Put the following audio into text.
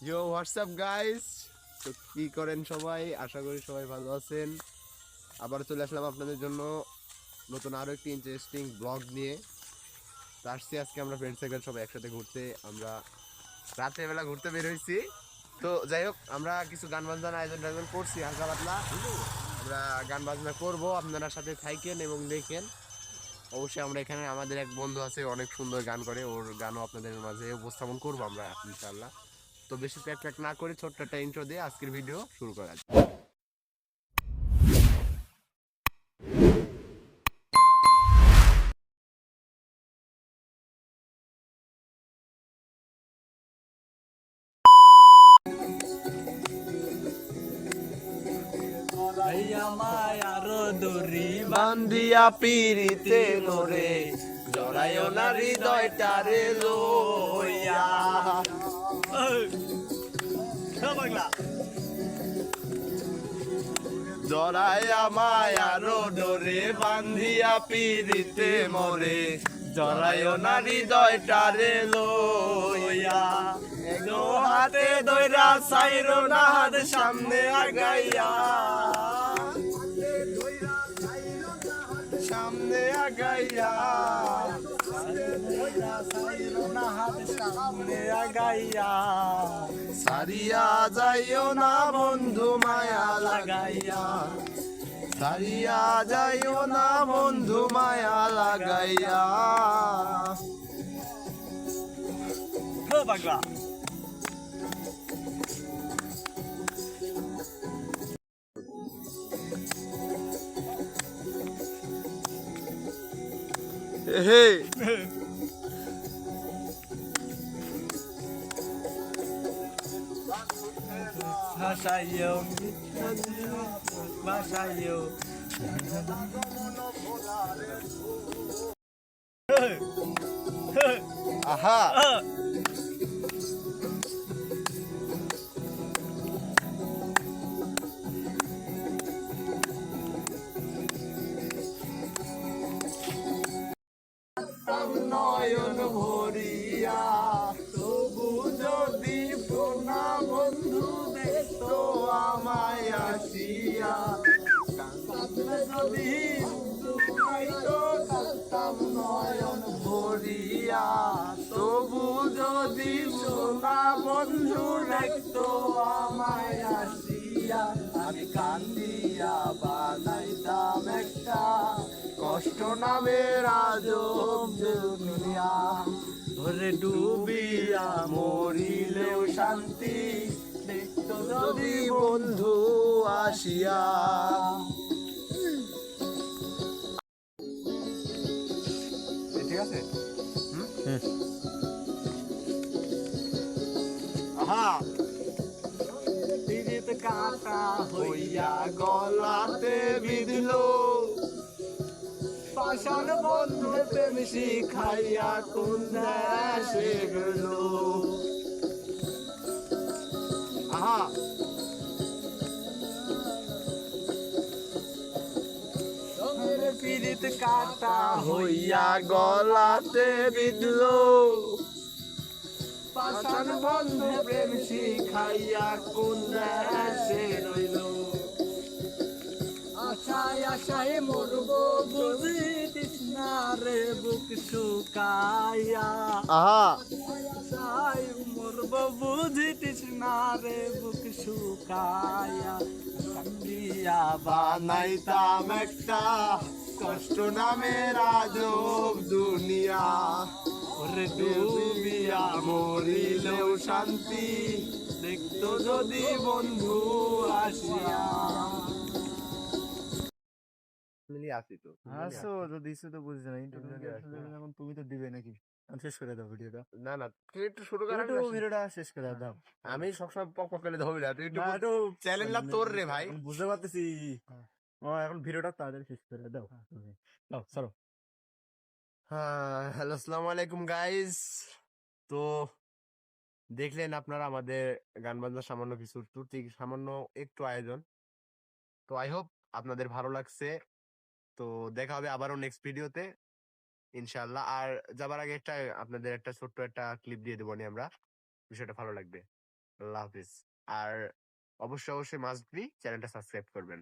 ইয়ো WhatsApp guys, তো কি করেন সবাই? আশা করি সবাই ভালো আছেন। আবার চলে আসলাম আপনাদের জন্য নতুন আরো একটি ইন্টারেস্টিং ব্লগ নিয়ে। তো আসছি আজকে আমরা ফ্রেন্ড সার্কেল সবাই একসাথে ঘুরতে। আমরা রাতের বেলা ঘুরতে বের হয়েছি। তো যাই হোক, আমরা কিছু গান বাজনার আয়োজন করছি হালকা পাতলা। আমরা গান বাজনা করব, আপনারা সাথে থাকেন এবং দেখেন। অবশ্যই আমরা এখানে আমাদের এক বন্ধু আছে, অনেক সুন্দর গান করে, ওর গানও আপনাদের মাঝে উপস্থাপন করবো আমরা ইনশাআল্লাহ। তো বেশি প্যাক প্যাক না করে ছোট্ট একটা ইন্ট্রো দিয়ে আজকের ভিডিও শুরু করা যাক। মায়ার দড়ি বান্দিয়া পিরিতে নরে জড়ায় না হৃদয়টারে লইয়া। বাংলা জড়ায়া মায়ার ডোরে বান্ধিয়া পিরিতে মরে জড়ায় না হৃদয়টারে লইয়া। এগো হাতে দইরা সাইরো না হাত সামনে আগাইয়া, সামনে আগাইয়া, সামনে আগাইয়া সারিয়া যাইও না বন্ধু মায়া লাগাইয়া, সারিয়া যাইও না বন্ধু মায়া লাগাইয়া। বাংলা হে ভাষাইও ভাষাইও আহা নয়ন ভরিয়া তবু যদি সোনা বন্ধু দেখতো আমায় আসিয়া, যদি কাঁদতাম নয়ন ভরিয়া তবু যদি সোনা বন্ধু দেখতো আমায় আসিয়া। আমি কান্দিয়া বানাইতাম একটা কষ্ট নামের আজব দুনিয়া, ধরে ডুবিয়া মরিলেও শান্তি দেখতো যদি বন্ধু আসিয়া। ঠিক আছে। আহা পিরিত কাটা হইয়া গলাতে বিঁধলো, পাষাণ বন্ধু প্রেম শিখাইয়া কোন দেশে গেল। আহা পিরিত কাটা হইয়া গলাতে বিঁধলো, পাষাণ বন্ধু প্রেম শিখাইয়া কোন দেশে রইল। আশায় আশায় মরবো বুঝি তৃষ্ণারে বুক শুকাইয়া। আহা আশায় মরবো বুঝি তৃষ্ণারে বুক শুকাইয়া। কান্দিয়া বানাইতাম একটা কষ্ট নামের আজব দুনিয়া, ওরে ডুবিয়া মরিলেও শান্তি দেখতো যদি বন্ধু আসিয়া। আসি তো আসো তো দিছো তো বুঝছো না এখন তুমি তো দিবে নাকি শেষ করে দাও ভিডিওটা। না না, তুই একটু শুরু কর। একটু ভিডিওটা শেষ করে দাও। আমি সবসময় পক পক করে ধরবি না, তুই একটু না, একটু চ্যালেঞ্জ লাভ তোর রে ভাই। এখন বুঝতে পারতেছি। এখন ভিডিওটা তাড়াতাড়ি শেষ করে দাও। দাও সরো। হ্যাঁ, হ্যালো আসসালামু আলাইকুম গাইস। তো দেখলেন আপনারা আমাদের গান বাজনা সামান্য কিছু ত্রুটি, সামান্য একটু আয়োজন। তো আই হোপ আপনাদের ভালো লাগছে। তো দেখা হবে আবারও নেক্সট ভিডিওতে ইনশাআল্লাহ। আর যাবার আগে আপনাদের একটা ছোট্ট একটা ক্লিপ দিয়ে দেবো নি আমরা, বিষয়টা ভালো লাগবে। আল্লাহ হাফিজ। আর অবশ্যই মাস্ট বি চ্যানেলটা সাবস্ক্রাইব করবেন।